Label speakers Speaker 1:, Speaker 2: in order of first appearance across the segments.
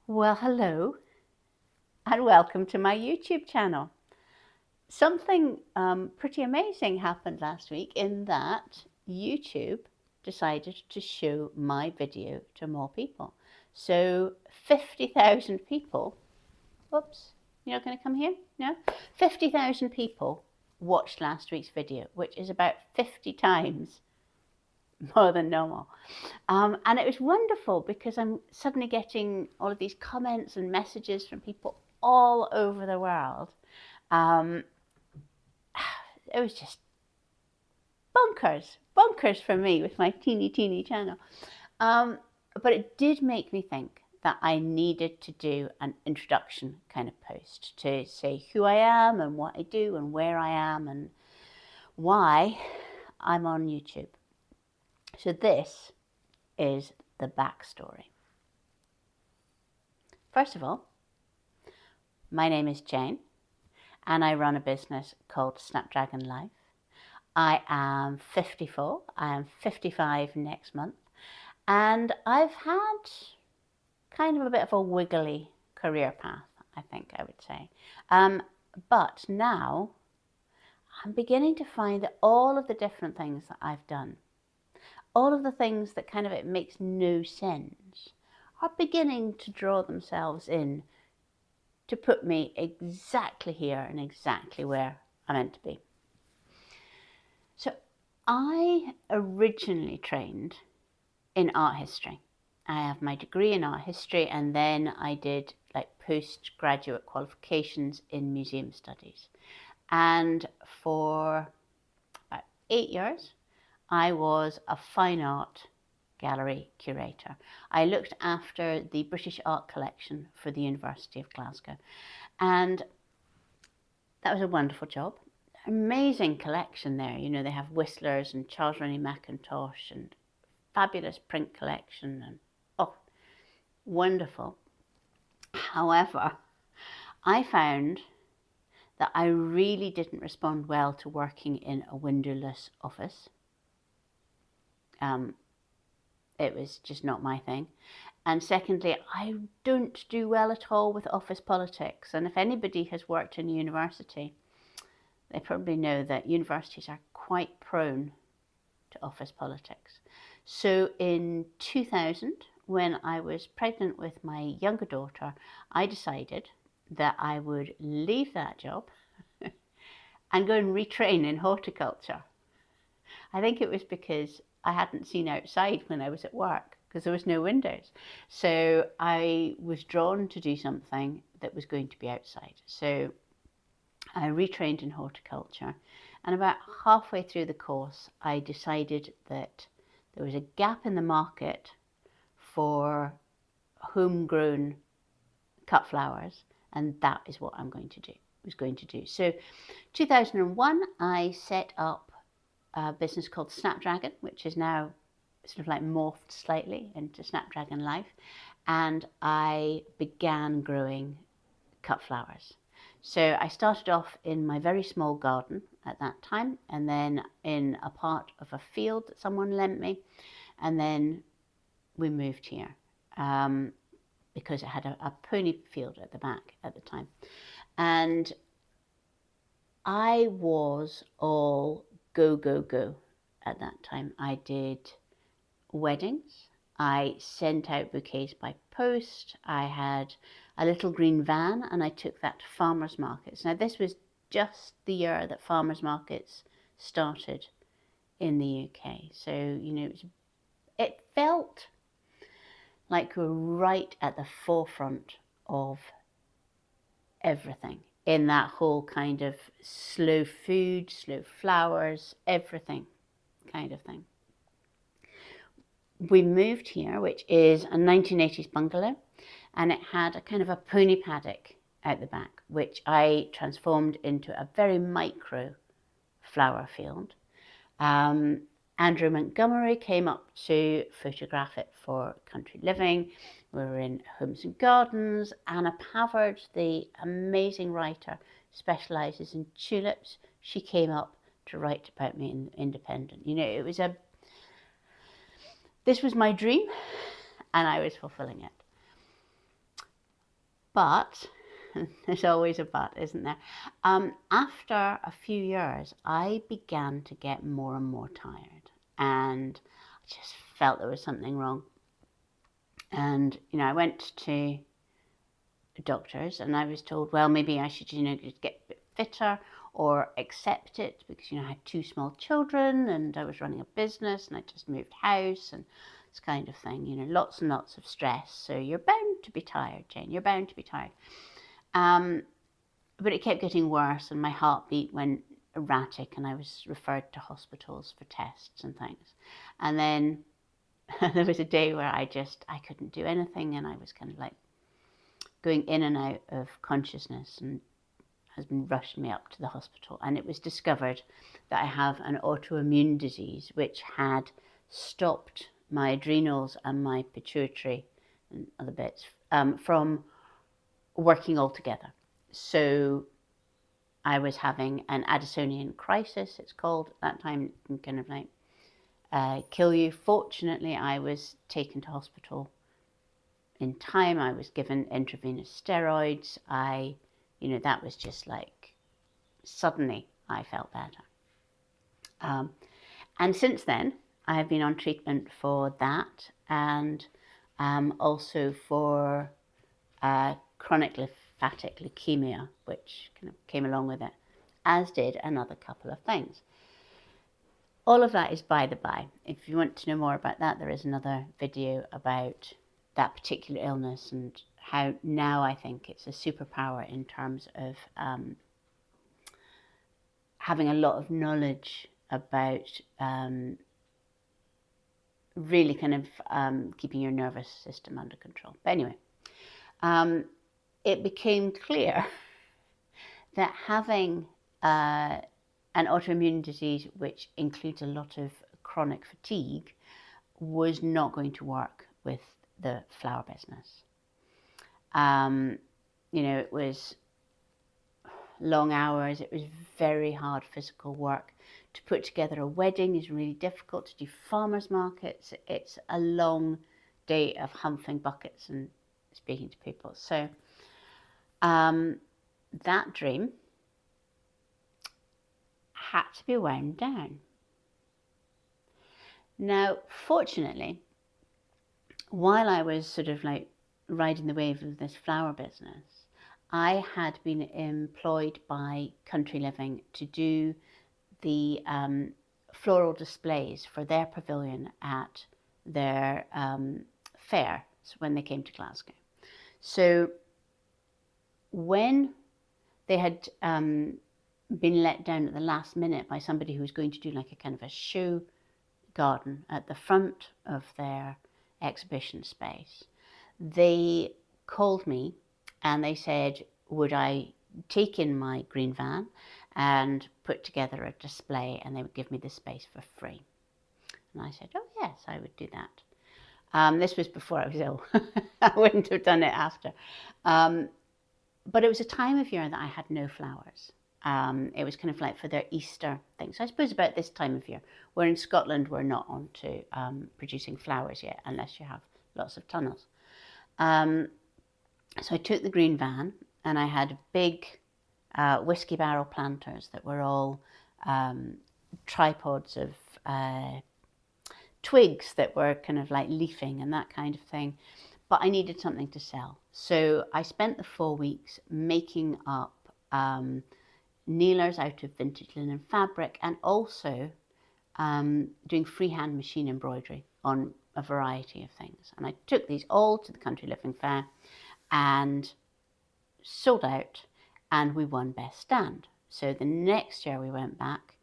Speaker 1: Well, hello and welcome to my YouTube channel. Something pretty amazing happened last week in that YouTube decided to show my video to more people. So 50,000 people, whoops, you're not going to come here? No? 50,000 people watched last week's video, which is about 50 times more than normal. And it was wonderful because I'm suddenly getting all of these comments and messages from people all over the world. It was just bonkers for me with my teeny channel. But it did make me think that I needed to do an introduction kind of post to say who I am and what I do and where I am and why I'm on YouTube. So this is the backstory. First of all, my name is Jane and I run a business called Snapdragon Life. I am 54, I am 55 next month, and I've had kind of a bit of a wiggly career path, I think I would say. But now I'm beginning to find that all of the different things that I've done, all of the things that kind of it makes no sense, are beginning to draw themselves in to put me exactly here and exactly where I'm meant to be. So I originally trained in art history. I have my degree in art history and then I did like postgraduate qualifications in museum studies. And for about 8 years, I was a fine art gallery curator. I looked after the British art collection for the University of Glasgow. And that was a wonderful job. Amazing collection there. You know, they have Whistlers and Charles Rennie Mackintosh and fabulous print collection and wonderful. However, I found that I really didn't respond well to working in a windowless office. It was just not my thing. And secondly, I don't do well at all with office politics. And if anybody has worked in a university, they probably know that universities are quite prone to office politics. So in 2000, when I was pregnant with my younger daughter, I decided that I would leave that job and go and retrain in horticulture. I think it was because I hadn't seen outside when I was at work because there was no windows. So I was drawn to do something that was going to be outside. So I retrained in horticulture, and about halfway through the course, I decided that there was a gap in the market for homegrown cut flowers, and that is what I'm going to do. So 2001, I set up a business called Snapdragon, which is now sort of like morphed slightly into Snapdragon Life, and I began growing cut flowers. So I started off in my very small garden at that time, and then in a part of a field that someone lent me, and then we moved here because it had a pony field at the back at the time. And I was all go at that time. I did weddings. I sent out bouquets by post. I had a little green van and I took that to farmers markets. Now this was just the year that farmers markets started in the UK. So, you know, it felt like we were right at the forefront of everything in that whole kind of slow food, slow flowers, everything kind of thing. We moved here, which is a 1980s bungalow, and it had a kind of a pony paddock out the back, which I transformed into a very micro flower field. Andrew Montgomery came up to photograph it for Country Living. We were in Homes and Gardens. Anna Pavard, the amazing writer, specialises in tulips. She came up to write about me in Independent. You know, this was my dream and I was fulfilling it. But there's always a but, isn't there? After a few years, I began to get more and more tired, and I just felt there was something wrong. And, I went to doctors and I was told, well, maybe I should, just get a bit fitter or accept it because, I had 2 small children and I was running a business and I just moved house and this kind of thing, lots and lots of stress. So you're bound to be tired, Jane, you're bound to be tired. But it kept getting worse and my heartbeat went erratic and I was referred to hospitals for tests and things. And then there was a day where I couldn't do anything and I was kind of like going in and out of consciousness, and husband rushed me up to the hospital, and it was discovered that I have an autoimmune disease which had stopped my adrenals and my pituitary and other bits from working altogether. So I was having an Addisonian crisis, it's called, at that time. It can kind of like kill you. Fortunately, I was taken to hospital in time. I was given intravenous steroids. That was just like, suddenly I felt better. And since then, I have been on treatment for that and also for chronic lymphatic leukemia, which kind of came along with it, as did another couple of things. All of that is by the by. If you want to know more about that, there is another video about that particular illness and how now I think it's a superpower in terms of having a lot of knowledge about really kind of keeping your nervous system under control. But anyway, it became clear that having an autoimmune disease which includes a lot of chronic fatigue was not going to work with the flower business. It was long hours, it was very hard physical work. To put together a wedding is really difficult. To do farmers markets, it's a long day of humping buckets and speaking to people. So that dream had to be wound down. Now, fortunately, while I was sort of like riding the wave of this flower business, I had been employed by Country Living to do the floral displays for their pavilion at their fair when they came to Glasgow. So when they had been let down at the last minute by somebody who was going to do like a kind of a show garden at the front of their exhibition space, they called me and they said, would I take in my green van and put together a display, and they would give me the space for free. And I said, oh yes, I would do that. This was before I was ill. I wouldn't have done it after. But it was a time of year that I had no flowers. It was kind of like for their Easter thing. So I suppose about this time of year, where in Scotland we're not on to producing flowers yet, unless you have lots of tunnels. So I took the green van and I had big whiskey barrel planters that were all tripods of twigs that were kind of like leafing and that kind of thing. But I needed something to sell. So I spent the 4 weeks making up kneelers out of vintage linen fabric and also doing freehand machine embroidery on a variety of things. And I took these all to the Country Living Fair and sold out, and we won Best Stand. So the next year we went back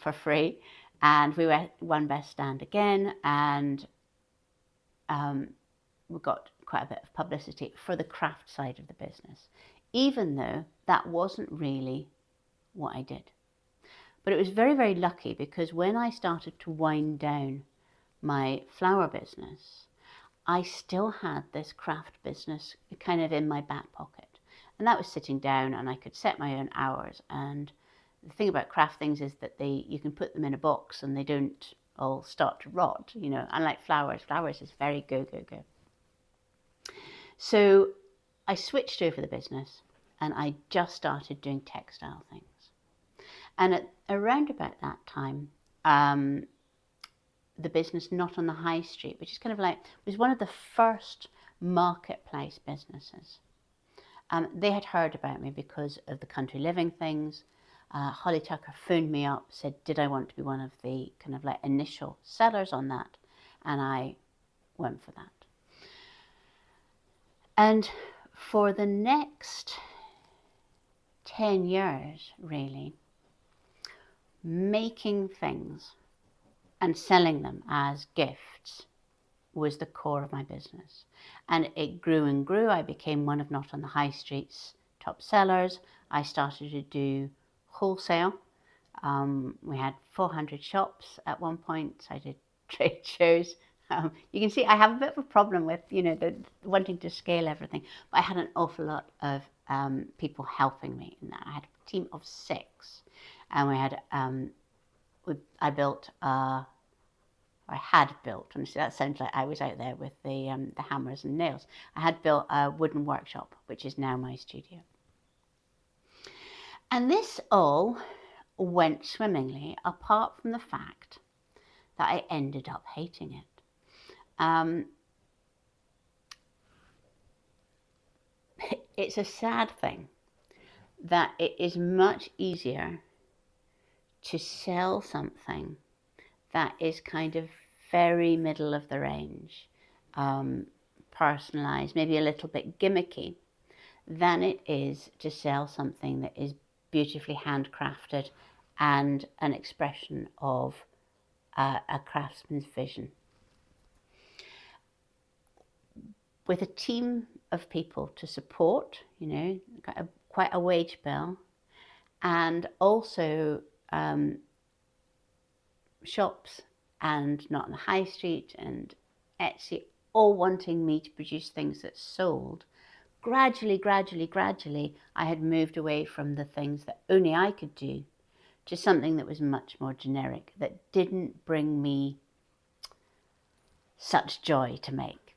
Speaker 1: for free, and we won Best Stand again, and we got quite a bit of publicity for the craft side of the business, even though that wasn't really what I did. But it was very, very lucky, because when I started to wind down my flower business, I still had this craft business kind of in my back pocket. And that was sitting down, and I could set my own hours. And the thing about craft things is that you can put them in a box and they don't all start to rot, unlike flowers. Flowers is very go, go, go. So I switched over the business and I just started doing textile things. And around about that time, the business Not on the High Street, which is kind of like, was one of the first marketplace businesses. They had heard about me because of the country living things. Holly Tucker phoned me up, said, did I want to be one of the kind of like initial sellers on that? And I went for that. And for the next 10 years, really, making things and selling them as gifts was the core of my business. And it grew and grew. I became one of Not on the High Street's top sellers. I started to do wholesale. We had 400 shops at one point. I did trade shows. You can see I have a bit of a problem with, wanting to scale everything. But I had an awful lot of people helping me in that. I had a team of 6. And we had, I had built, honestly, that sounds like I was out there with the hammers and nails. I had built a wooden workshop, which is now my studio. And this all went swimmingly, apart from the fact that I ended up hating it. It's a sad thing that it is much easier to sell something that is kind of very middle of the range, personalized, maybe a little bit gimmicky, than it is to sell something that is beautifully handcrafted and an expression of a craftsman's vision. With a team of people to support, quite a wage bill, and also shops and Not on the High Street and Etsy all wanting me to produce things that sold, gradually, I had moved away from the things that only I could do to something that was much more generic, that didn't bring me such joy to make.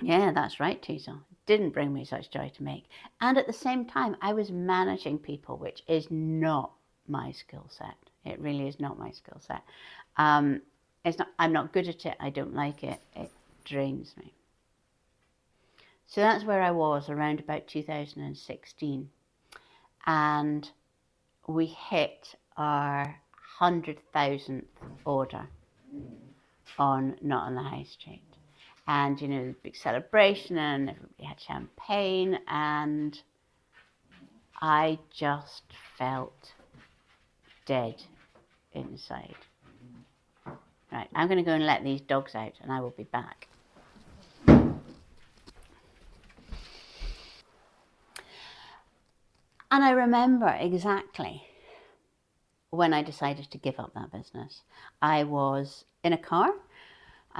Speaker 1: Yeah, that's right, Teasel. Didn't bring me such joy to make. And at the same time, I was managing people, which is not my skill set. It really is not my skill set. I'm not good at it. I don't like it. It drains me. So that's where I was around about 2016. And we hit our 100,000th order on Not on the High Street. And, the big celebration, and everybody had champagne, and I just felt dead inside. Right, I'm going to go and let these dogs out, and I will be back. And I remember exactly when I decided to give up that business. I was in a car.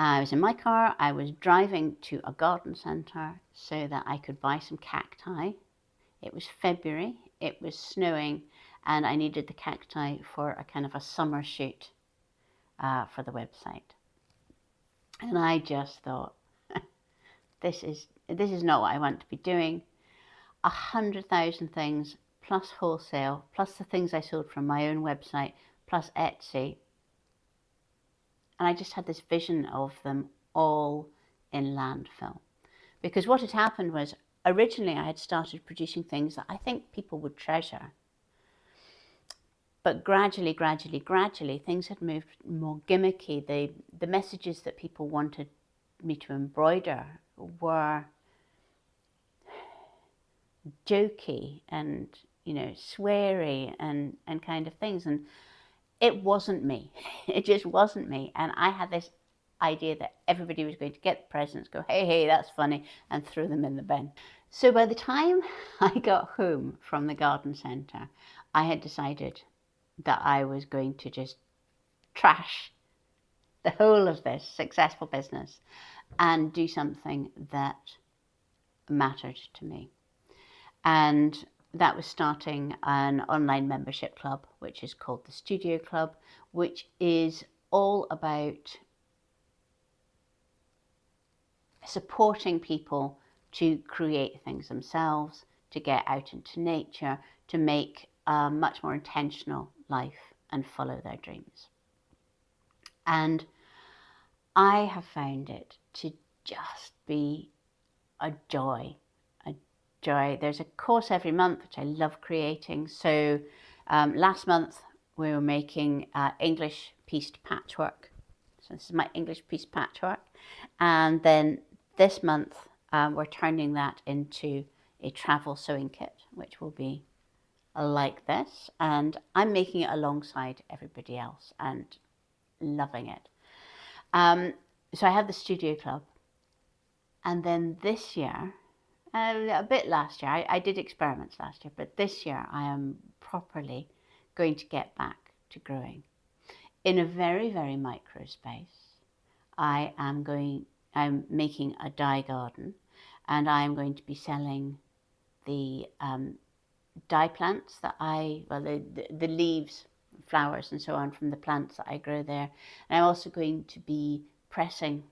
Speaker 1: I was in my car. I was driving to a garden centre so that I could buy some cacti. It was February. It was snowing, and I needed the cacti for a kind of a summer shoot for the website. And I just thought, this is not what I want to be doing. 100,000 things, plus wholesale, plus the things I sold from my own website, plus Etsy. And I just had this vision of them all in landfill. Because what had happened was, originally I had started producing things that I think people would treasure. But gradually, things had moved more gimmicky. The messages that people wanted me to embroider were jokey and, sweary and kind of things. And it wasn't me. It just wasn't me. And I had this idea that everybody was going to get the presents, go, hey, that's funny, and throw them in the bin. So by the time I got home from the garden centre, I had decided that I was going to just trash the whole of this successful business and do something that mattered to me. And that was starting an online membership club, which is called the Studio Club, which is all about supporting people to create things themselves, to get out into nature, to make a much more intentional life and follow their dreams. And I have found it to just be a joy, a joy. There's a course every month, which I love creating. So last month we were making English pieced patchwork. So this is my English pieced patchwork. And then this month we're turning that into a travel sewing kit, which will be like this. And I'm making it alongside everybody else and loving it. So I have the studio club. And then this year, a bit last year, I did experiments last year, but this year I am properly going to get back to growing. In a very, very micro space, I'm making a dye garden, and I'm going to be selling the dye plants that the leaves, flowers and so on from the plants that I grow there. And I'm also going to be pressing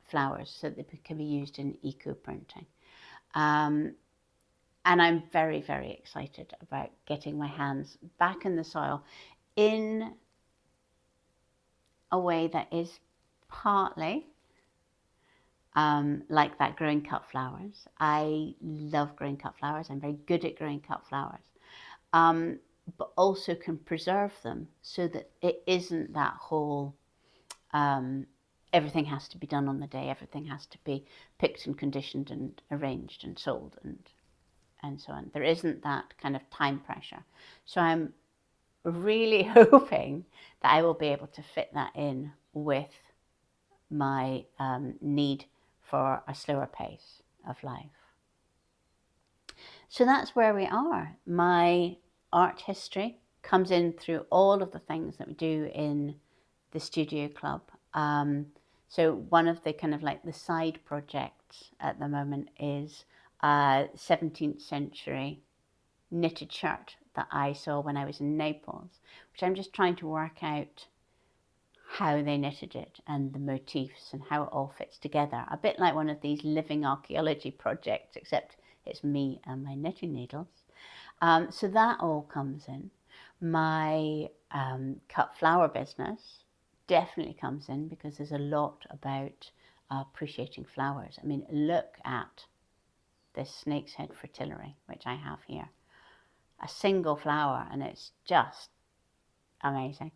Speaker 1: flowers so that they can be used in eco-printing. And I'm very, very excited about getting my hands back in the soil in a way that is partly like that growing cut flowers. I love growing cut flowers. I'm very good at growing cut flowers. But also can preserve them so that it isn't that whole everything has to be done on the day, everything has to be picked and conditioned and arranged and sold and so on. There isn't that kind of time pressure. So I'm really hoping that I will be able to fit that in with my need for a slower pace of life. So that's where we are. My art history comes in through all of the things that we do in the studio club. So one of the kind of like the side projects at the moment is a 17th century knitted shirt that I saw when I was in Naples, which I'm just trying to work out how they knitted it and the motifs and how it all fits together. A bit like one of these living archaeology projects, except it's me and my knitting needles. So that all comes in. My cut flower business definitely comes in because there's a lot about appreciating flowers. I mean, look at this snake's head fritillary, which I have here. A single flower, and it's just amazing.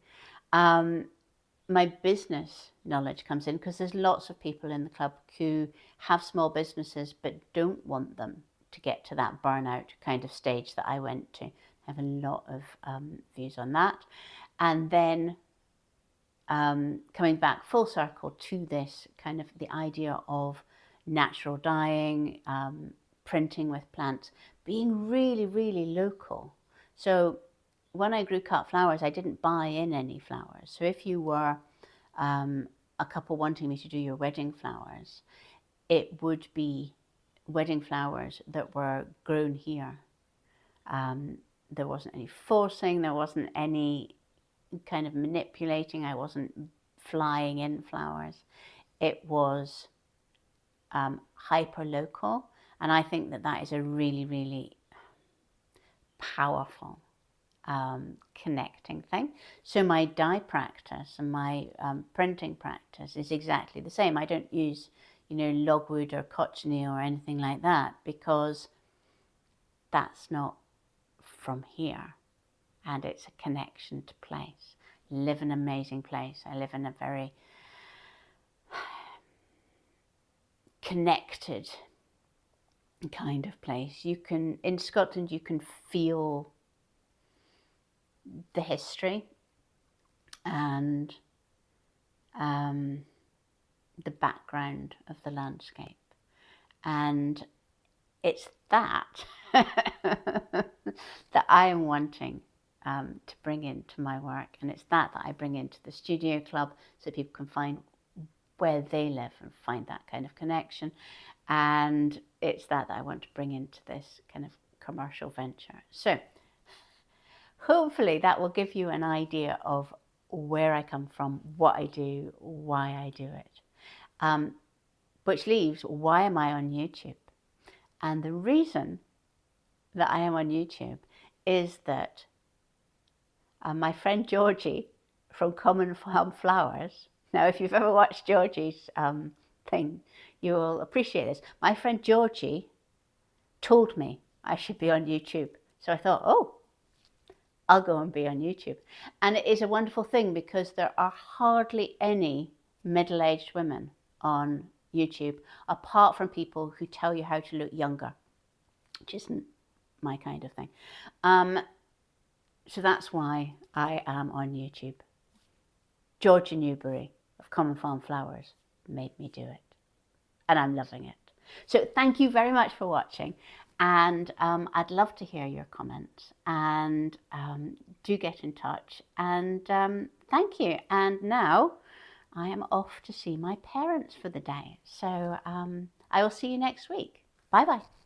Speaker 1: My business knowledge comes in because there's lots of people in the club who have small businesses but don't want them to get to that burnout kind of stage that I went to. I have a lot of views on that. And then coming back full circle to this kind of the idea of natural dyeing, printing with plants, being really, really local. So when I grew cut flowers, I didn't buy in any flowers. So if you were a couple wanting me to do your wedding flowers, it would be wedding flowers that were grown here. There wasn't any forcing, there wasn't any kind of manipulating, I wasn't flying in flowers. It was hyper local, and I think that that is a really, really powerful connecting thing. So my dye practice and my printing practice is exactly the same. I don't use, logwood or cochineal or anything like that because that's not from here. And it's a connection to place. I live in an amazing place. I live in a very connected kind of place. In Scotland, you can feel the history and the background of the landscape. And it's that that I am wanting to bring into my work, and it's that I bring into the studio club so people can find where they live and find that kind of connection. And it's that I want to bring into this kind of commercial venture. So hopefully that will give you an idea of where I come from, what I do, why I do it. Which leaves, why am I on YouTube? And the reason that I am on YouTube is that my friend Georgie from Common Farm Flowers, now if you've ever watched Georgie's thing, you will appreciate this. My friend Georgie told me I should be on YouTube. So I thought, oh, I'll go and be on YouTube. And it is a wonderful thing because there are hardly any middle-aged women on YouTube, apart from people who tell you how to look younger, which isn't my kind of thing. So that's why I am on YouTube. Georgia Newbury of Common Farm Flowers made me do it, and I'm loving it. So thank you very much for watching, and I'd love to hear your comments, and do get in touch, and thank you. And now I am off to see my parents for the day, so I will see you next week. Bye bye.